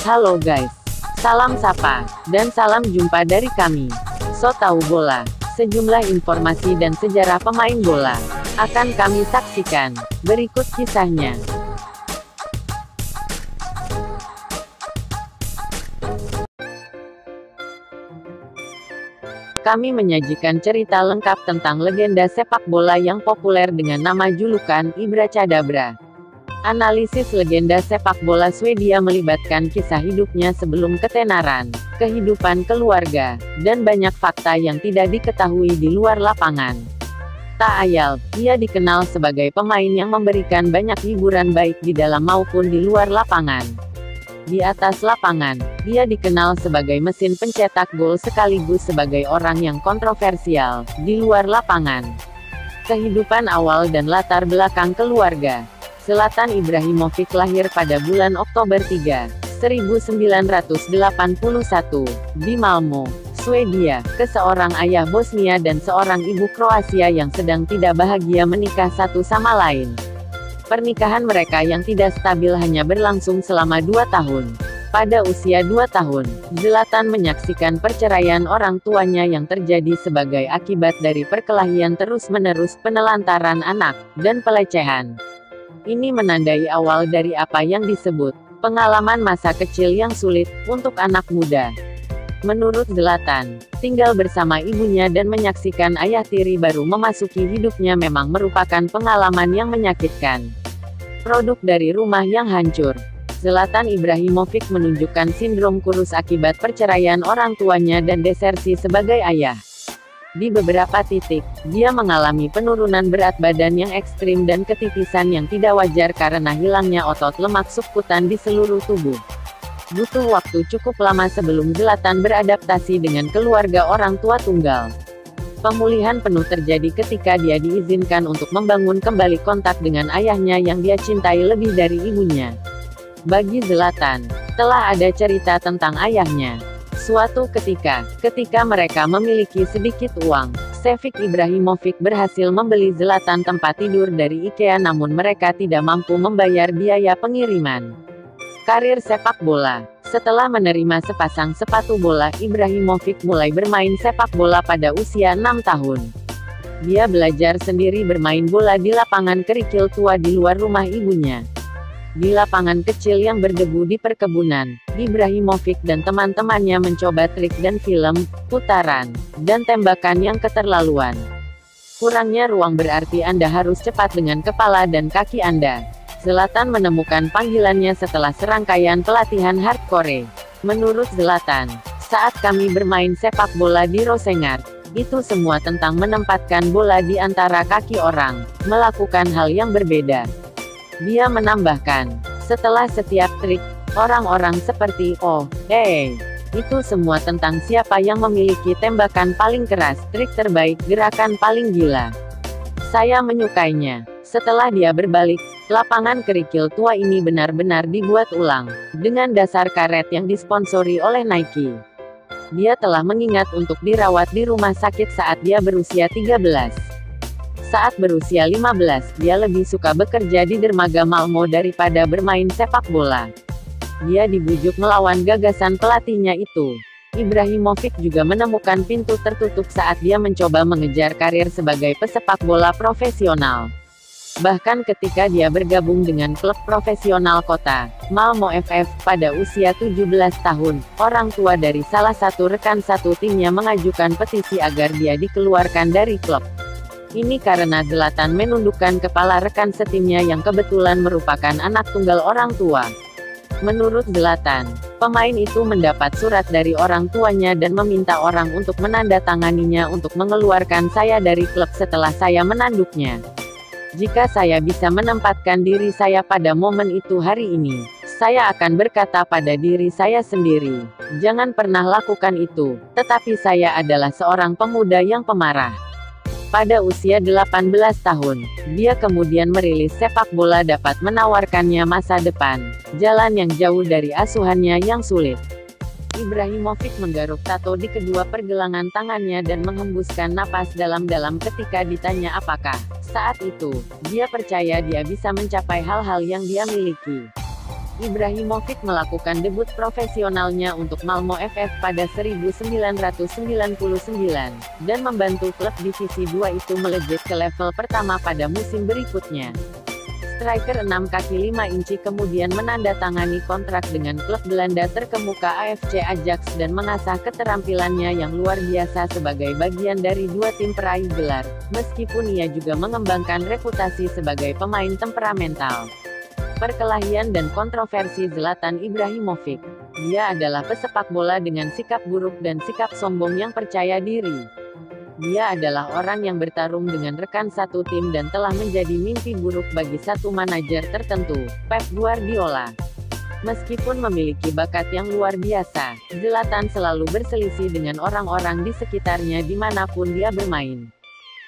Halo guys, salam sapa, dan salam jumpa dari kami. So Tahu Bola, sejumlah informasi dan sejarah pemain bola akan kami saksikan. Berikut kisahnya. Kami menyajikan cerita lengkap tentang legenda sepak bola yang populer dengan nama julukan Ibra Cadabra. Analisis legenda sepak bola Swedia melibatkan kisah hidupnya sebelum ketenaran, kehidupan keluarga, dan banyak fakta yang tidak diketahui di luar lapangan. Tak ayal, ia dikenal sebagai pemain yang memberikan banyak hiburan baik di dalam maupun di luar lapangan. Di atas lapangan, ia dikenal sebagai mesin pencetak gol sekaligus sebagai orang yang kontroversial. Di luar lapangan, kehidupan awal dan latar belakang keluarga. Zlatan Ibrahimovic lahir pada bulan Oktober 3, 1981, di Malmö, Swedia, ke seorang ayah Bosnia dan seorang ibu Kroasia yang sedang tidak bahagia menikah satu sama lain. Pernikahan mereka yang tidak stabil hanya berlangsung selama 2 tahun. Pada usia 2 tahun, Zlatan menyaksikan perceraian orang tuanya yang terjadi sebagai akibat dari perkelahian terus-menerus, penelantaran anak, dan pelecehan. Ini menandai awal dari apa yang disebut pengalaman masa kecil yang sulit untuk anak muda. Menurut Zlatan, tinggal bersama ibunya dan menyaksikan ayah tiri baru memasuki hidupnya memang merupakan pengalaman yang menyakitkan. Produk dari rumah yang hancur. Zlatan Ibrahimovic menunjukkan sindrom kurus akibat perceraian orang tuanya dan desersi sebagai ayah. Di beberapa titik, dia mengalami penurunan berat badan yang ekstrim dan ketipisan yang tidak wajar karena hilangnya otot lemak subkutan di seluruh tubuh. Butuh waktu cukup lama sebelum Zlatan beradaptasi dengan keluarga orang tua tunggal. Pemulihan penuh terjadi ketika dia diizinkan untuk membangun kembali kontak dengan ayahnya yang dia cintai lebih dari ibunya. Bagi Zlatan, telah ada cerita tentang ayahnya. Suatu ketika mereka memiliki sedikit uang, Šefiq Ibrahimovic berhasil membeli Zlatan tempat tidur dari IKEA namun mereka tidak mampu membayar biaya pengiriman. Karir sepak bola. Setelah menerima sepasang sepatu bola, Ibrahimovic mulai bermain sepak bola pada usia 6 tahun. Dia belajar sendiri bermain bola di lapangan kerikil tua di luar rumah ibunya. Di lapangan kecil yang berdebu di perkebunan, Ibrahimovic dan teman-temannya mencoba trik dan film, putaran, dan tembakan yang keterlaluan. Kurangnya ruang berarti Anda harus cepat dengan kepala dan kaki Anda. Zlatan menemukan panggilannya setelah serangkaian pelatihan hardcore. Menurut Zlatan, saat kami bermain sepak bola di Rosengard, itu semua tentang menempatkan bola di antara kaki orang, melakukan hal yang berbeda. Dia menambahkan, setelah setiap trik, orang-orang seperti, itu semua tentang siapa yang memiliki tembakan paling keras, trik terbaik, gerakan paling gila. Saya menyukainya. Setelah dia berbalik, lapangan kerikil tua ini benar-benar dibuat ulang, dengan dasar karet yang disponsori oleh Nike. Dia telah mengingat untuk dirawat di rumah sakit saat dia berusia 13. Saat berusia 15, dia lebih suka bekerja di dermaga Malmö daripada bermain sepak bola. Dia dibujuk melawan gagasan pelatihnya itu. Ibrahimovic juga menemukan pintu tertutup saat dia mencoba mengejar karir sebagai pesepak bola profesional. Bahkan ketika dia bergabung dengan klub profesional kota, Malmö FF, pada usia 17 tahun, orang tua dari salah satu rekan satu timnya mengajukan petisi agar dia dikeluarkan dari klub. Ini karena Zlatan menundukkan kepala rekan setimnya yang kebetulan merupakan anak tunggal orang tua. Menurut Zlatan, pemain itu mendapat surat dari orang tuanya dan meminta orang untuk menandatanganinya untuk mengeluarkan saya dari klub setelah saya menanduknya. Jika saya bisa menempatkan diri saya pada momen itu hari ini, saya akan berkata pada diri saya sendiri, jangan pernah lakukan itu, tetapi saya adalah seorang pemuda yang pemarah. Pada usia 18 tahun, dia kemudian merilis sepak bola dapat menawarkannya masa depan, jalan yang jauh dari asuhannya yang sulit. Ibrahimovic menggaruk tato di kedua pergelangan tangannya dan menghembuskan napas dalam-dalam ketika ditanya apakah, saat itu, dia percaya dia bisa mencapai hal-hal yang dia miliki. Ibrahimovic melakukan debut profesionalnya untuk Malmö FF pada 1999, dan membantu klub divisi 2 itu melejit ke level pertama pada musim berikutnya. Striker 6 kaki 5 inci kemudian menandatangani kontrak dengan klub Belanda terkemuka AFC Ajax dan mengasah keterampilannya yang luar biasa sebagai bagian dari 2 tim peraih gelar, meskipun ia juga mengembangkan reputasi sebagai pemain temperamental. Perkelahian dan kontroversi Zlatan Ibrahimovic. Dia adalah pesepak bola dengan sikap buruk dan sikap sombong yang percaya diri. Dia adalah orang yang bertarung dengan rekan satu tim dan telah menjadi mimpi buruk bagi satu manajer tertentu, Pep Guardiola. Meskipun memiliki bakat yang luar biasa, Zlatan selalu berselisih dengan orang-orang di sekitarnya dimanapun dia bermain.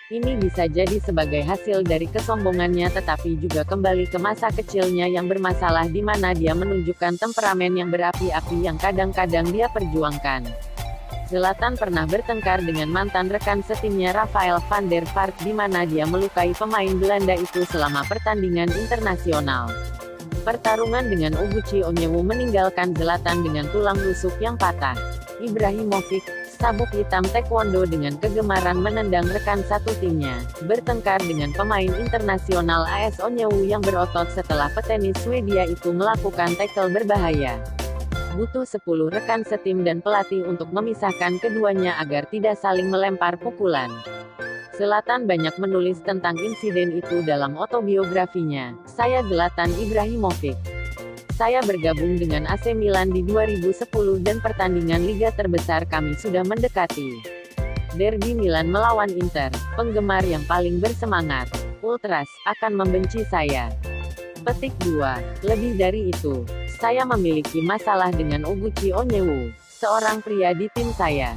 Ini bisa jadi sebagai hasil dari kesombongannya tetapi juga kembali ke masa kecilnya yang bermasalah di mana dia menunjukkan temperamen yang berapi-api yang kadang-kadang dia perjuangkan. Zlatan pernah bertengkar dengan mantan rekan setimnya Rafael van der Vaart di mana dia melukai pemain Belanda itu selama pertandingan internasional. Pertarungan dengan Oguchi Onyewu meninggalkan Zlatan dengan tulang rusuk yang patah. Ibrahimovic, sabuk hitam taekwondo dengan kegemaran menendang rekan satu timnya, bertengkar dengan pemain internasional AS Onyewu yang berotot setelah petenis Swedia itu melakukan tackle berbahaya. Butuh 10 rekan setim dan pelatih untuk memisahkan keduanya agar tidak saling melempar pukulan. Zlatan banyak menulis tentang insiden itu dalam autobiografinya, Saya Zlatan Ibrahimovic. Saya bergabung dengan AC Milan di 2010 dan pertandingan liga terbesar kami sudah mendekati. Derby Milan melawan Inter, penggemar yang paling bersemangat, Ultras, akan membenci saya. Petik 2. Lebih dari itu, saya memiliki masalah dengan Oguchi Onyewu, seorang pria di tim saya.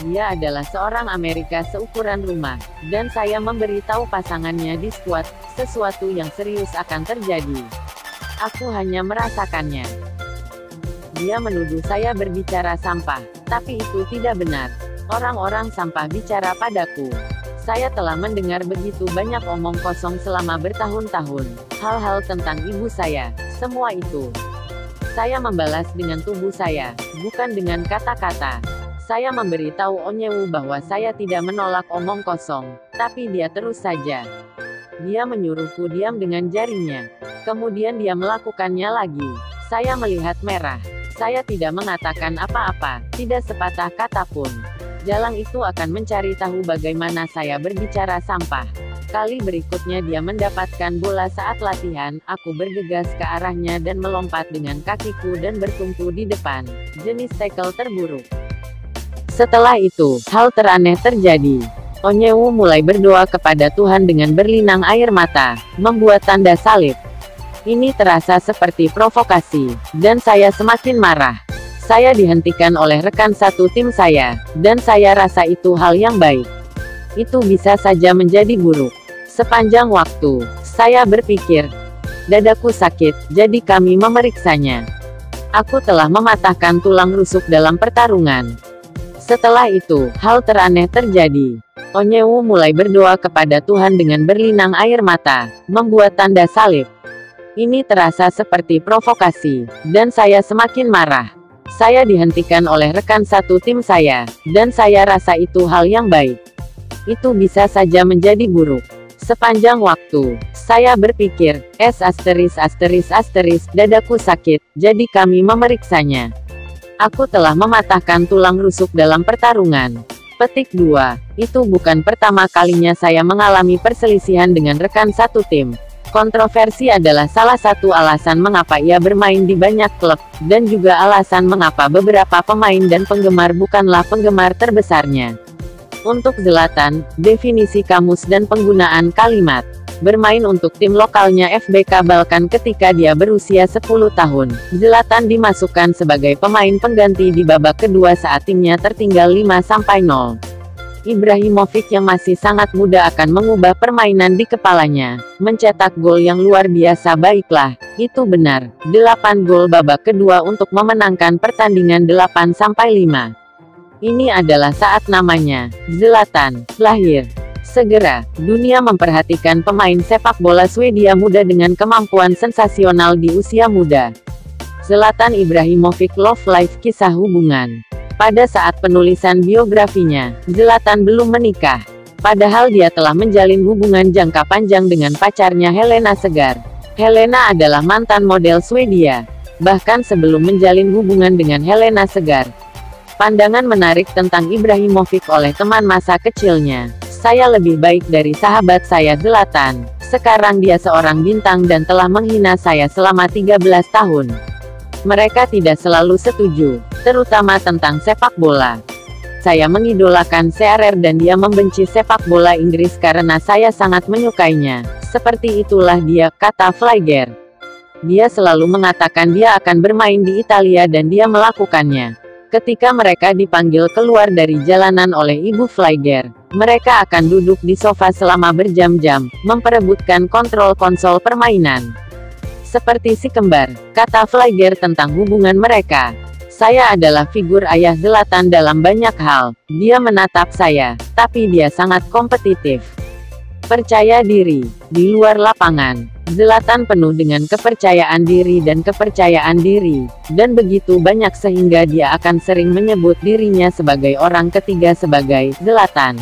Dia adalah seorang Amerika seukuran rumah, dan saya memberitahu pasangannya di skuad, sesuatu yang serius akan terjadi. Aku hanya merasakannya. Dia menuduh saya berbicara sampah, tapi itu tidak benar. Orang-orang sampah bicara padaku. Saya telah mendengar begitu banyak omong kosong selama bertahun-tahun. Hal-hal tentang ibu saya, semua itu. Saya membalas dengan tubuh saya, bukan dengan kata-kata. Saya memberitahu Onyewu bahwa saya tidak menolak omong kosong, tapi dia terus saja. Dia menyuruhku diam dengan jarinya. Kemudian dia melakukannya lagi. Saya melihat merah. Saya tidak mengatakan apa-apa, tidak sepatah kata pun. Jalang itu akan mencari tahu bagaimana saya berbicara sampah. Kali berikutnya dia mendapatkan bola saat latihan, aku bergegas ke arahnya dan melompat dengan kakiku dan bertumpu di depan. Jenis tackle terburuk. Setelah itu, hal teraneh terjadi. Onyewu mulai berdoa kepada Tuhan dengan berlinang air mata, membuat tanda salib. Ini terasa seperti provokasi, dan saya semakin marah. Saya dihentikan oleh rekan satu tim saya, dan saya rasa itu hal yang baik. Itu bisa saja menjadi buruk. Sepanjang waktu, saya berpikir, dadaku sakit, jadi kami memeriksanya. Aku telah mematahkan tulang rusuk dalam pertarungan. Setelah itu, hal teraneh terjadi. Onyewu mulai berdoa kepada Tuhan dengan berlinang air mata, membuat tanda salib. Ini terasa seperti provokasi, dan saya semakin marah. Saya dihentikan oleh rekan satu tim saya, dan saya rasa itu hal yang baik. Itu bisa saja menjadi buruk. Sepanjang waktu, saya berpikir, dadaku sakit, jadi kami memeriksanya. Aku telah mematahkan tulang rusuk dalam pertarungan. Petik 2. Itu bukan pertama kalinya saya mengalami perselisihan dengan rekan satu tim. Kontroversi adalah salah satu alasan mengapa ia bermain di banyak klub, dan juga alasan mengapa beberapa pemain dan penggemar bukanlah penggemar terbesarnya. Untuk Zlatan, definisi kamus dan penggunaan kalimat. Bermain untuk tim lokalnya FBK Balkan ketika dia berusia 10 tahun. Zlatan dimasukkan sebagai pemain pengganti di babak kedua saat timnya tertinggal 5-0. Ibrahimovic yang masih sangat muda akan mengubah permainan di kepalanya. Mencetak gol yang luar biasa baiklah, itu benar. 8 gol babak kedua untuk memenangkan pertandingan 8-5. Ini adalah saat namanya, Zlatan, lahir. Segera, dunia memperhatikan pemain sepak bola Swedia muda dengan kemampuan sensasional di usia muda. Zlatan Ibrahimovic Love Life Kisah hubungan. Pada saat penulisan biografinya, Zlatan belum menikah. Padahal dia telah menjalin hubungan jangka panjang dengan pacarnya Helena Segar. Helena adalah mantan model Swedia. Bahkan sebelum menjalin hubungan dengan Helena Segar. Pandangan menarik tentang Ibrahimovic oleh teman masa kecilnya. Saya lebih baik dari sahabat saya Zlatan. Sekarang dia seorang bintang dan telah menghina saya selama 13 tahun. Mereka tidak selalu setuju, terutama tentang sepak bola. Saya mengidolakan Shearer dan dia membenci sepak bola Inggris karena saya sangat menyukainya. Seperti itulah dia, kata Flygare. Dia selalu mengatakan dia akan bermain di Italia dan dia melakukannya. Ketika mereka dipanggil keluar dari jalanan oleh ibu Flygare, mereka akan duduk di sofa selama berjam-jam, memperebutkan kontrol konsol permainan. Seperti si kembar, kata Flygare tentang hubungan mereka. Saya adalah figur ayah Zlatan dalam banyak hal. Dia menatap saya, tapi dia sangat kompetitif. Percaya diri. Di luar lapangan, Zlatan penuh dengan kepercayaan diri dan kepercayaan diri, dan begitu banyak sehingga dia akan sering menyebut dirinya sebagai orang ketiga sebagai Zlatan.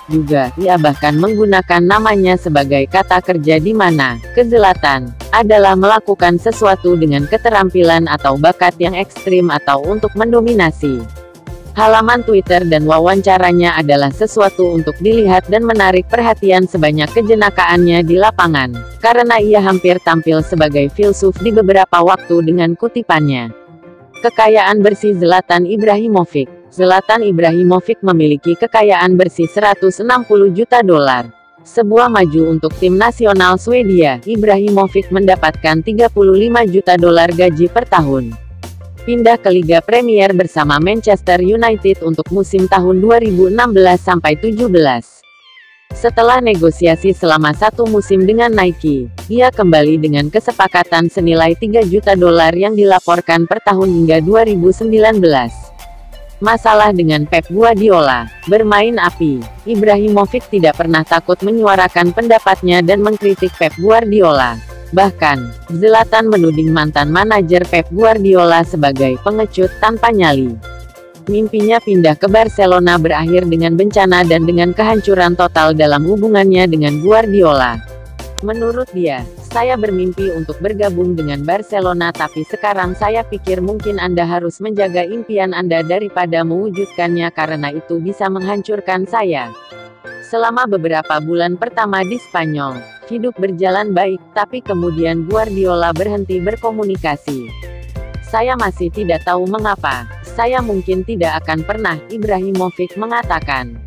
Juga, ia bahkan menggunakan namanya sebagai kata kerja di mana ke-Zlatan adalah melakukan sesuatu dengan keterampilan atau bakat yang ekstrim atau untuk mendominasi. Halaman Twitter dan wawancaranya adalah sesuatu untuk dilihat dan menarik perhatian sebanyak kejenakaannya di lapangan, karena ia hampir tampil sebagai filsuf di beberapa waktu dengan kutipannya. Kekayaan bersih Zlatan Ibrahimovic. Zlatan Ibrahimovic memiliki kekayaan bersih 160 juta dolar. Sebuah maju untuk tim nasional Swedia, Ibrahimovic mendapatkan 35 juta dolar gaji per tahun. Pindah ke Liga Premier bersama Manchester United untuk musim tahun 2016-17. Setelah negosiasi selama 1 musim dengan Nike, ia kembali dengan kesepakatan senilai 3 juta dolar yang dilaporkan per tahun hingga 2019. Masalah dengan Pep Guardiola, bermain api. Ibrahimovic tidak pernah takut menyuarakan pendapatnya dan mengkritik Pep Guardiola. Bahkan, Zlatan menuding mantan manajer Pep Guardiola sebagai pengecut tanpa nyali. Mimpinya pindah ke Barcelona berakhir dengan bencana dan dengan kehancuran total dalam hubungannya dengan Guardiola. Menurut dia, saya bermimpi untuk bergabung dengan Barcelona tapi sekarang saya pikir mungkin Anda harus menjaga impian Anda daripada mewujudkannya karena itu bisa menghancurkan saya. Selama beberapa bulan pertama di Spanyol, hidup berjalan baik, tapi kemudian Guardiola berhenti berkomunikasi. Saya masih tidak tahu mengapa. Saya mungkin tidak akan pernah, Ibrahimovic mengatakan.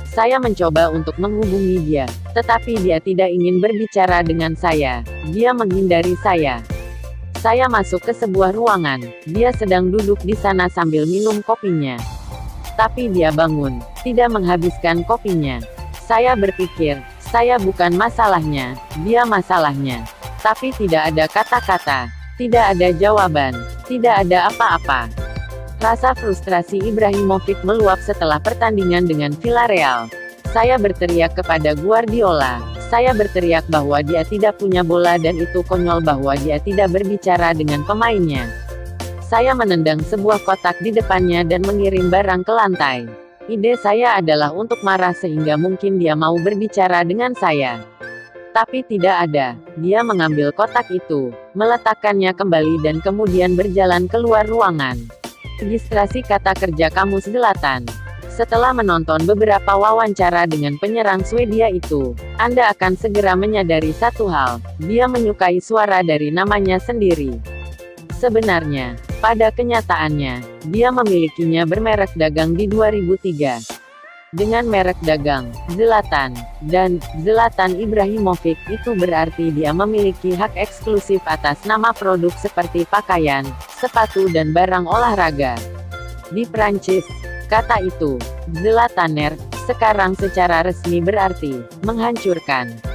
Saya mencoba untuk menghubungi dia, tetapi dia tidak ingin berbicara dengan saya. Dia menghindari saya. Saya masuk ke sebuah ruangan. Dia sedang duduk di sana sambil minum kopinya. Tapi dia bangun, tidak menghabiskan kopinya. Saya berpikir, saya bukan masalahnya, dia masalahnya. Tapi tidak ada kata-kata, tidak ada jawaban, tidak ada apa-apa. Rasa frustrasi Ibrahimovic meluap setelah pertandingan dengan Villarreal. Saya berteriak kepada Guardiola. Saya berteriak bahwa dia tidak punya bola dan itu konyol bahwa dia tidak berbicara dengan pemainnya. Saya menendang sebuah kotak di depannya dan mengirim barang ke lantai. Ide saya adalah untuk marah sehingga mungkin dia mau berbicara dengan saya. Tapi tidak ada. Dia mengambil kotak itu, meletakkannya kembali dan kemudian berjalan keluar ruangan. Registrasi kata kerja kamus Zlatan. Setelah menonton beberapa wawancara dengan penyerang Swedia itu, Anda akan segera menyadari satu hal, dia menyukai suara dari namanya sendiri. Sebenarnya, pada kenyataannya, dia memilikinya bermerek dagang di 2003. Dengan merek dagang, Zlatan, dan Zlatan Ibrahimovic itu berarti dia memiliki hak eksklusif atas nama produk seperti pakaian, sepatu dan barang olahraga. Di Prancis, kata itu, Zlataner, sekarang secara resmi berarti, menghancurkan.